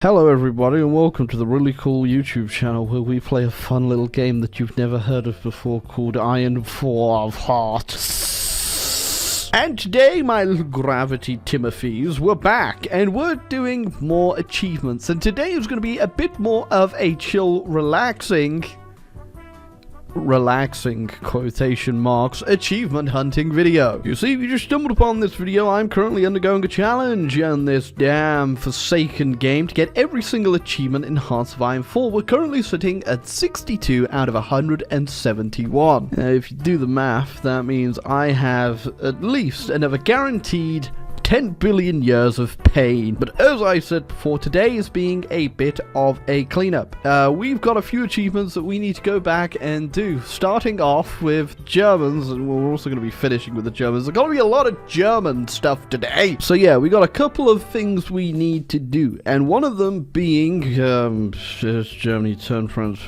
Hello everybody and welcome to the really cool YouTube channel where we play a fun little game that you've never heard of before called Iron 4 of Hearts. And today, my little gravity Timothy's, we're back and we're doing more achievements, and today is going to be a bit more of a chill, relaxing quotation marks achievement hunting video. You see, if you just stumbled upon this video, I'm currently undergoing a challenge in this damn forsaken game to get every single achievement in Hearts of Iron 4. We're currently sitting at 62 out of 171. If you do the math, that means I have at least another guaranteed 10 billion years of pain. But as I said before, today is being a bit of a cleanup. We've got a few achievements that we need to go back and do, starting off with Germans, and we're also going to be finishing with the Germans. There's going to be a lot of German stuff today. So yeah, we got a couple of things we need to do, and one of them being Germany turn France,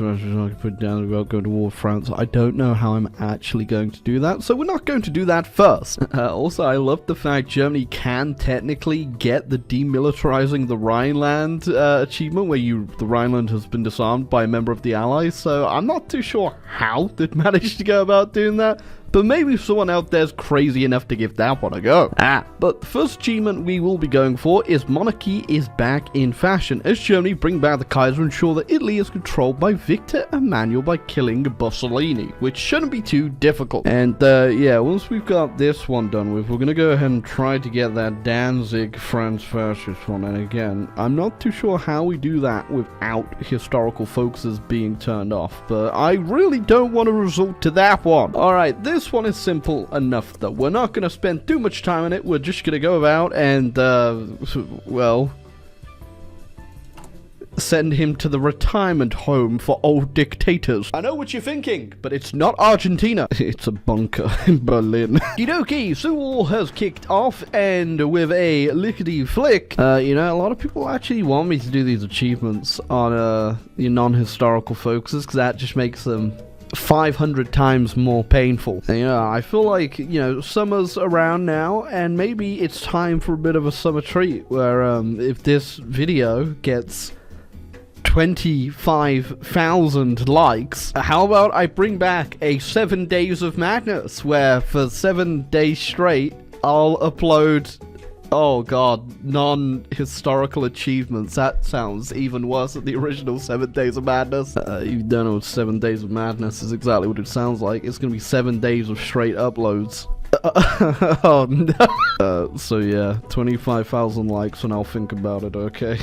put down about going to war with France. I don't know how I'm actually going to do that, so we're not going to do that first. Also, I love the fact Germany can technically get the demilitarizing the Rhineland achievement, where the Rhineland has been disarmed by a member of the Allies, so I'm not too sure how they'd managed to go about doing that. But maybe someone out there's crazy enough to give that one a go. But the first achievement we will be going for is Monarchy is back in fashion, as Germany bring back the Kaiser and ensure that Italy is controlled by Victor Emmanuel by killing Mussolini, which shouldn't be too difficult. And yeah, once we've got this one done with, we're going to go ahead and try to get that Danzig France fascist one. And again, I'm not too sure how we do that without historical focuses being turned off, but I really don't want to resort to that one. Alright, this one is simple enough though. We're not going to spend too much time on it. We're just going to go about and, well, send him to the retirement home for old dictators. I know what you're thinking, but it's not Argentina. It's a bunker in Berlin. Okie, so war has kicked off, and with a lickety-flick, you know, a lot of people actually want me to do these achievements on, your non-historical focuses, because that just makes them 500 times more painful. And, you know, I feel like, you know, summer's around now, and maybe it's time for a bit of a summer treat, where, if this video gets 25,000 likes, how about I bring back a 7 days of madness, where for 7 days straight, I'll upload, oh god, non-historical achievements. That sounds even worse than the original 7 days of madness. You don't know what 7 days of madness is exactly what it sounds like. It's gonna be 7 days of straight uploads. Oh no. So yeah, 25,000 likes and I'll think about it, okay?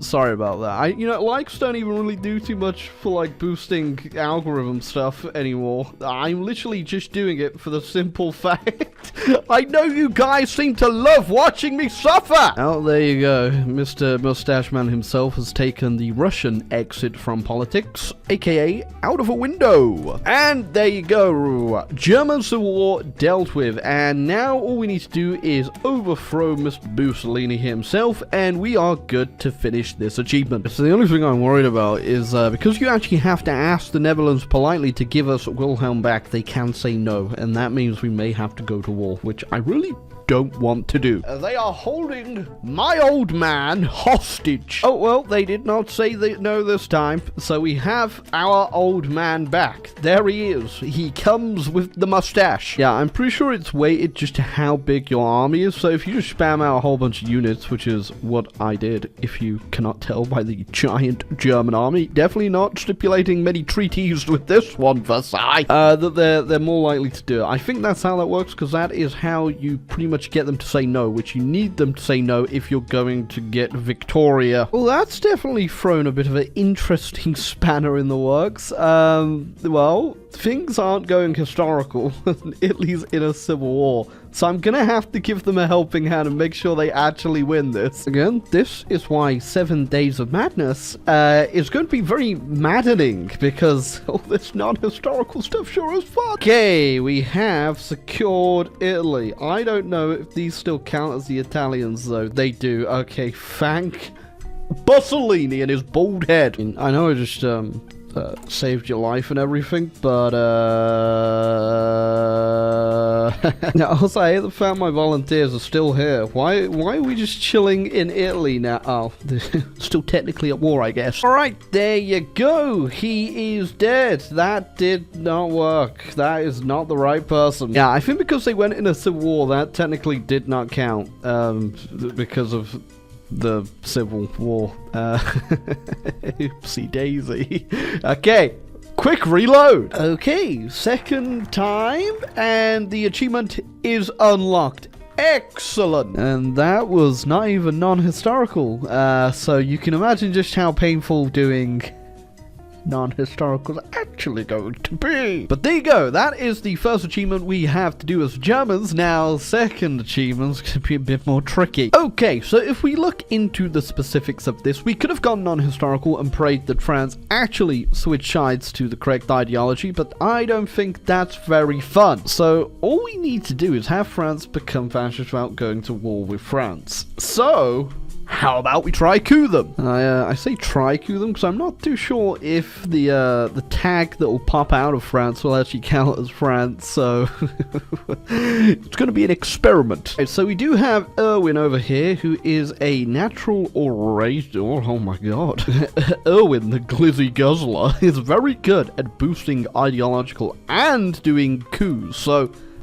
Sorry about that. You know, likes don't even really do too much for like boosting algorithm stuff anymore. I'm literally just doing it for the simple fact I know you guys seem to love watching me suffer! Oh, there you go. Mr. Mustache Man himself has taken the Russian exit from politics, aka out of a window. And there you go. German Civil War dealt with, and now all we need to do is overthrow Mr. Mussolini himself, and we are good to finish this achievement. So the only thing I'm worried about is, because you actually have to ask the Netherlands politely to give us Wilhelm back, they can say no, and that means we may have to go to war, which I really don't want to do. They are holding my old man hostage. Oh, well, they did not say no this time, so we have our old man back. There he is. He comes with the mustache. Yeah, I'm pretty sure it's weighted just to how big your army is, so if you just spam out a whole bunch of units, which is what I did, if you cannot tell by the giant German army, definitely not stipulating many treaties with this one, Versailles, that they're more likely to do it. I think that's how that works, because that is how you pretty much get them to say no, which you need them to say no if you're going to get Victoria. Well, that's definitely thrown a bit of an interesting spanner in the works. Well, things aren't going historical. Italy's in a civil war, so I'm gonna have to give them a helping hand and make sure they actually win this. Again, this is why 7 days of madness is going to be very maddening, because all this non-historical stuff sure is fun. Okay, we have secured Italy. I don't know if these still count as the Italians, though. They do. Okay, thank Mussolini and his bald head. I know I just saved your life and everything, but Now, also, I hate the fact my volunteers are still here. Why are we just chilling in Italy now? Oh, they're still technically at war, I guess. Alright, there you go. He is dead. That did not work. That is not the right person. Yeah, I think because they went in a civil war, that technically did not count. Because of the Civil War. Oopsie daisy. Okay. Quick reload. Okay, second time, and the achievement is unlocked. Excellent. And that was not even non-historical. So you can imagine just how painful doing non-historical is actually going to be. But there you go. That is the first achievement we have to do as Germans. Now, second achievement's going to be a bit more tricky. Okay, so if we look into the specifics of this, we could have gone non-historical and prayed that France actually switch sides to the correct ideology, but I don't think that's very fun. So all we need to do is have France become fascist without going to war with France. So how about we try coup them? I say try coup them because I'm not too sure if the tag that will pop out of France will actually count as France, so it's going to be an experiment. Right, so we do have Erwin over here, who is a natural orator. Oh my god. Erwin, the glizzy guzzler, is very good at boosting ideological and doing coups, so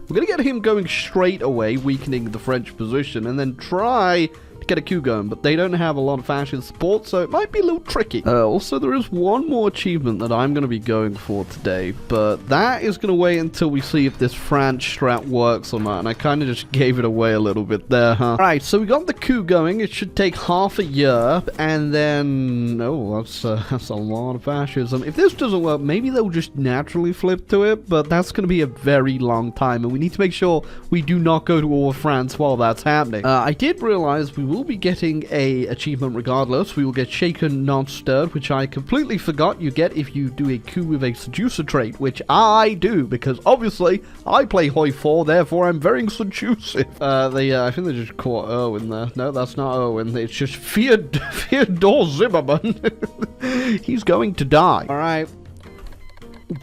we're going to get him going straight away, weakening the French position, and then try get a coup going, but they don't have a lot of fascist support, so it might be a little tricky. Also, there is one more achievement that I'm going to be going for today, but that is going to wait until we see if this France strat works or not, and I kind of just gave it away a little bit there, huh? Alright, so we got the coup going. It should take half a year, and then, oh, that's a lot of fascism. If this doesn't work, maybe they'll just naturally flip to it, but that's going to be a very long time, and we need to make sure we do not go to war with France while that's happening. I did realize we will be getting a achievement regardless. We will get shaken, not stirred, which I completely forgot you get if you do a coup with a seducer trait, which I do, because obviously I play Hoi 4, therefore I'm very seductive. I think they just caught Erwin there. No, that's not Erwin. It's just Theodore Zimmerman. He's going to die. Alright.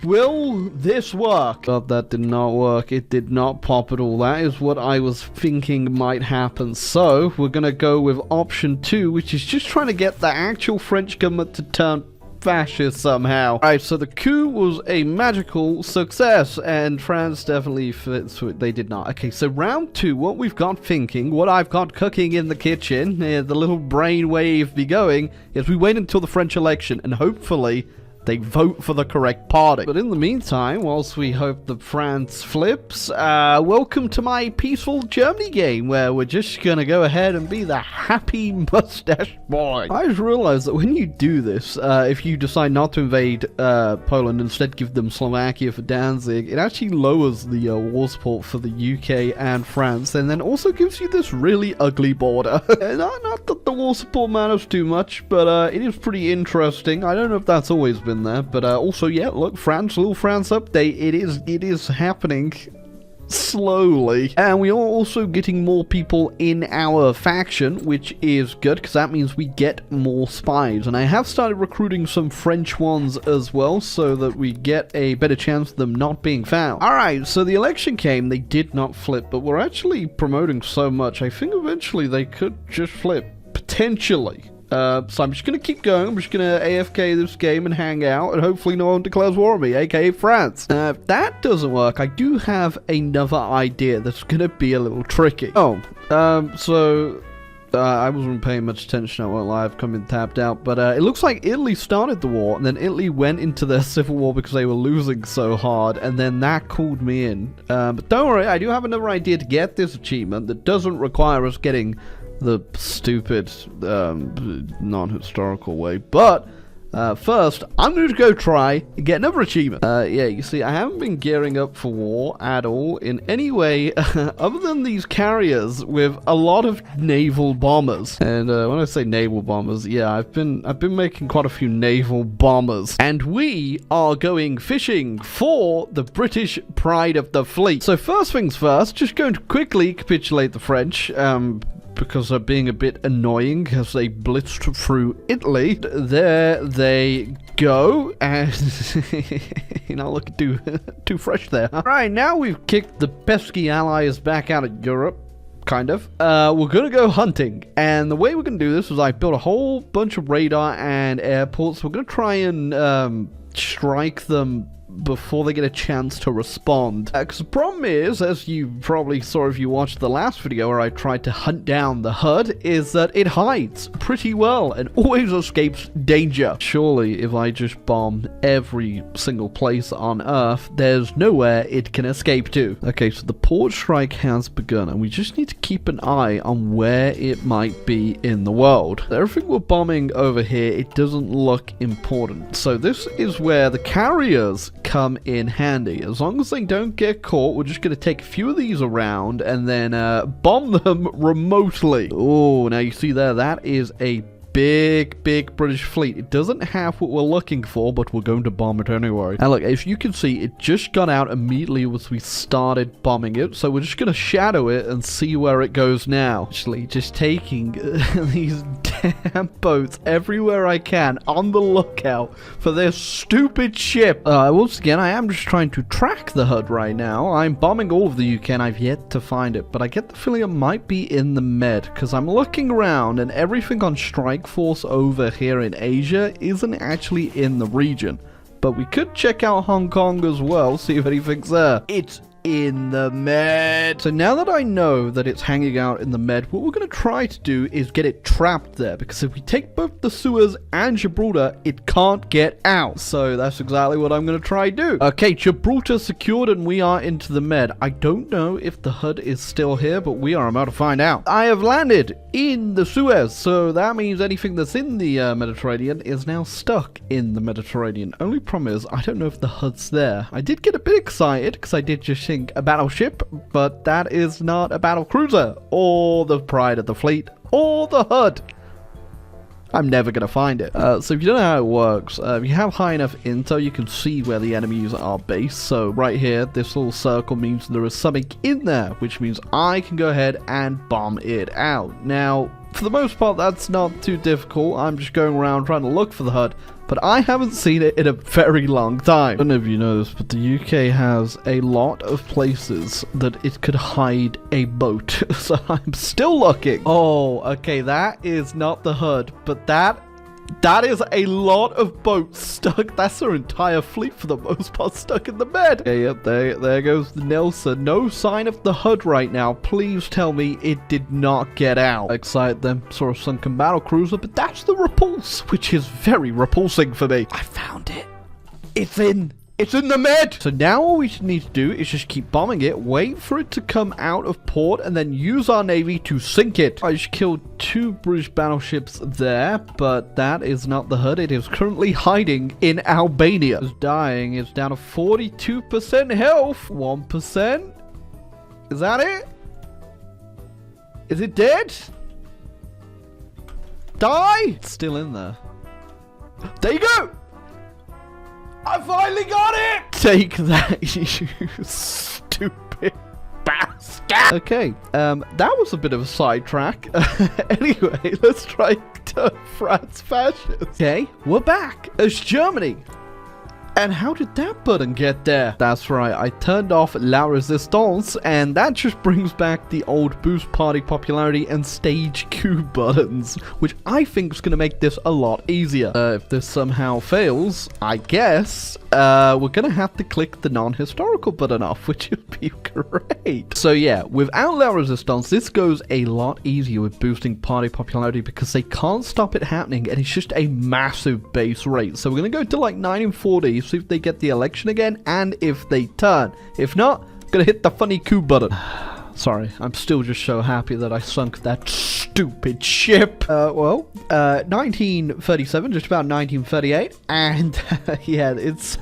Will this work? Oh, that did not work. It did not pop at all. That is what I was thinking might happen. So, we're gonna go with option 2, which is just trying to get the actual French government to turn fascist somehow. Alright, so the coup was a magical success, and France definitely fits. They did not. Okay, so round 2, what we've got thinking, what I've got cooking in the kitchen, the little brainwave be going, is we wait until the French election, and hopefully they vote for the correct party. But in the meantime, whilst we hope that France flips, welcome to my peaceful Germany game, where we're just gonna go ahead and be the happy mustache boy. I just realized that when you do this, if you decide not to invade Poland, instead give them Slovakia for Danzig, it actually lowers the war support for the UK and France, and then also gives you this really ugly border. Not that the war support matters too much, but it is pretty interesting. I don't know if that's always been there, but also, yeah, look, France, little France update, it is happening slowly, and we are also getting more people in our faction, which is good because that means we get more spies, and I have started recruiting some French ones as well so that we get a better chance of them not being found. Alright, so the election came, they did not flip, but we're actually promoting so much, I think eventually they could just flip, potentially. So I'm just going to keep going. I'm just going to AFK this game and hang out, and hopefully no one declares war on me, aka France. If that doesn't work, I do have another idea that's going to be a little tricky. I wasn't paying much attention, I won't lie, I've come in tapped out, but it looks like Italy started the war, and then Italy went into their civil war because they were losing so hard, and then that called me in. But don't worry, I do have another idea to get this achievement that doesn't require us getting the stupid non-historical way, but first I'm going to go try and get another achievement. Yeah, you see, I haven't been gearing up for war at all in any way other than these carriers with a lot of naval bombers. And when I say naval bombers, yeah, I've been making quite a few naval bombers, and we are going fishing for the British pride of the fleet. So first things first, just going to quickly capitulate the French. because they're being a bit annoying as they blitzed through Italy. There they go, and you know, look too fresh there. Huh? Right, now we've kicked the pesky allies back out of Europe. Kind of. We're gonna go hunting, and the way we're gonna do this is I built a whole bunch of radar and airports. We're gonna try and strike them before they get a chance to respond. Because the problem is, as you probably saw if you watched the last video where I tried to hunt down the HUD, is that it hides pretty well and always escapes danger. Surely, if I just bomb every single place on Earth, there's nowhere it can escape to. Okay, so the port strike has begun, and we just need to keep an eye on where it might be in the world. Everything we're bombing over here, it doesn't look important. So this is where the carriers come in handy. As long as they don't get caught, we're just going to take a few of these around and then bomb them remotely. Oh, now you see there, that is a big British fleet. It doesn't have what we're looking for, but we're going to bomb it anyway. And look, as you can see, it just got out immediately as we started bombing it, so we're just going to shadow it and see where it goes now. Actually, just taking these damn boats everywhere I can, on the lookout for this stupid ship. Once again, I am just trying to track the HUD right now. I'm bombing all of the UK and I've yet to find it, but I get the feeling it might be in the Med, because I'm looking around and everything on strike force over here in Asia isn't actually in the region. But we could check out Hong Kong as well, see if anything's there. It's in the Med. So now that I know that it's hanging out in the Med, what we're going to try to do is get it trapped there, because if we take both the Suez and Gibraltar, it can't get out. So that's exactly what I'm going to try to do. Okay, Gibraltar secured and we are into the Med. I don't know if the HUD is still here, but we are about to find out. I have landed in the Suez, so that means anything that's in the Mediterranean is now stuck in the Mediterranean. Only problem is, I don't know if the HUD's there. I did get a bit excited, because I did just think a battleship, but that is not a battle cruiser, or the pride of the fleet, or the HUD. I'm never going to find it. So if you don't know how it works, if you have high enough intel, you can see where the enemies are based. So right here, this little circle means there is something in there, which means I can go ahead and bomb it out. Now, for the most part, that's not too difficult. I'm just going around trying to look for the HUD, but I haven't seen it in a very long time. I don't know if you know this, but the UK has a lot of places that it could hide a boat. So I'm still looking. Oh, okay, that is not the HUD, but that is a lot of boats stuck. That's their entire fleet for the most part stuck in the Med. Okay, yep, there goes the Nelson. No sign of the HUD right now. Please tell me it did not get out. Excited them, saw a sunken battle cruiser, but that's the Repulse, which is very repulsing for me. I found it. It's in the Med! So now all we need to do is just keep bombing it, wait for it to come out of port, and then use our navy to sink it. I just killed 2 British battleships there, but that is not the HUD. It is currently hiding in Albania. It's dying. It's down to 42% health. 1%? Is that it? Is it dead? Die? It's still in there. There you go! I finally got it! Take that, you stupid bastard! Okay, that was a bit of a sidetrack. Anyway, let's try to France fascist. Okay, we're back as Germany. And how did that button get there? That's right, I turned off La Resistance, and that just brings back the old boost party popularity and stage queue buttons, which I think is going to make this a lot easier. If this somehow fails, I guess, we're going to have to click the non-historical button off, which would be great. So yeah, without La Resistance, this goes a lot easier with boosting party popularity because they can't stop it happening, and it's just a massive base rate. So we're going to go to like 1940, see if they get the election again, and if they turn. If not, I'm gonna hit the funny coup button. Sorry, I'm still just so happy that I sunk that stupid ship. 1937, just about 1938, and yeah, it's...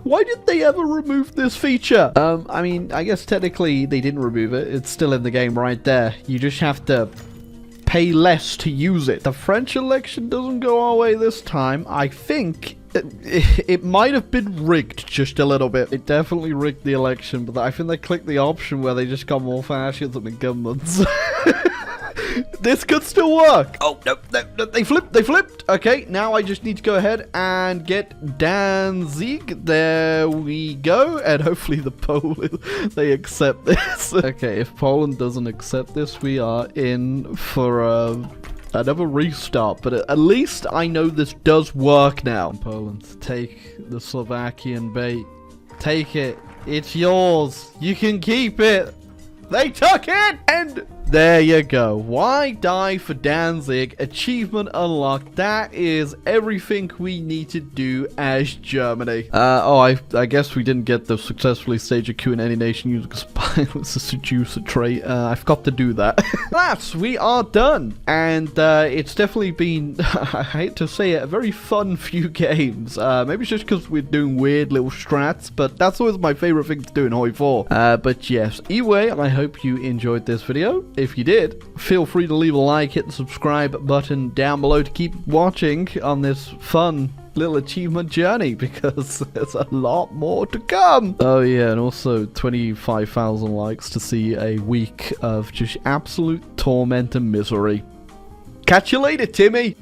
Why did they ever remove this feature? I mean, I guess technically they didn't remove it. It's still in the game right there. You just have to pay less to use it. The French election doesn't go our way this time. I think it might have been rigged just a little bit. It definitely rigged the election, but I think they clicked the option where they just got more fascism in governments. This could still work. Oh, no, they flipped. Okay, now I just need to go ahead and get Danzig. There we go. And hopefully the Poland, they accept this. Okay, if Poland doesn't accept this, we are in for another restart. But at least I know this does work now. Poland, take the Slovakian bait. Take it. It's yours. You can keep it. They took it! And there you go. Why die for Danzig? Achievement unlocked. That is everything we need to do as Germany. I guess we didn't get the successfully stage a coup in any nation using spineless to seduce a trait. I forgot to do that. Alas, we are done. And it's definitely been, I hate to say it, a very fun few games. Maybe it's just because we're doing weird little strats, but that's always my favorite thing to do in Hoi 4. But yes, anyway, I hope you enjoyed this video. If you did, feel free to leave a like, hit the subscribe button down below to keep watching on this fun little achievement journey, because there's a lot more to come. Oh yeah, and also 25,000 likes to see a week of just absolute torment and misery. Catch you later, Timmy!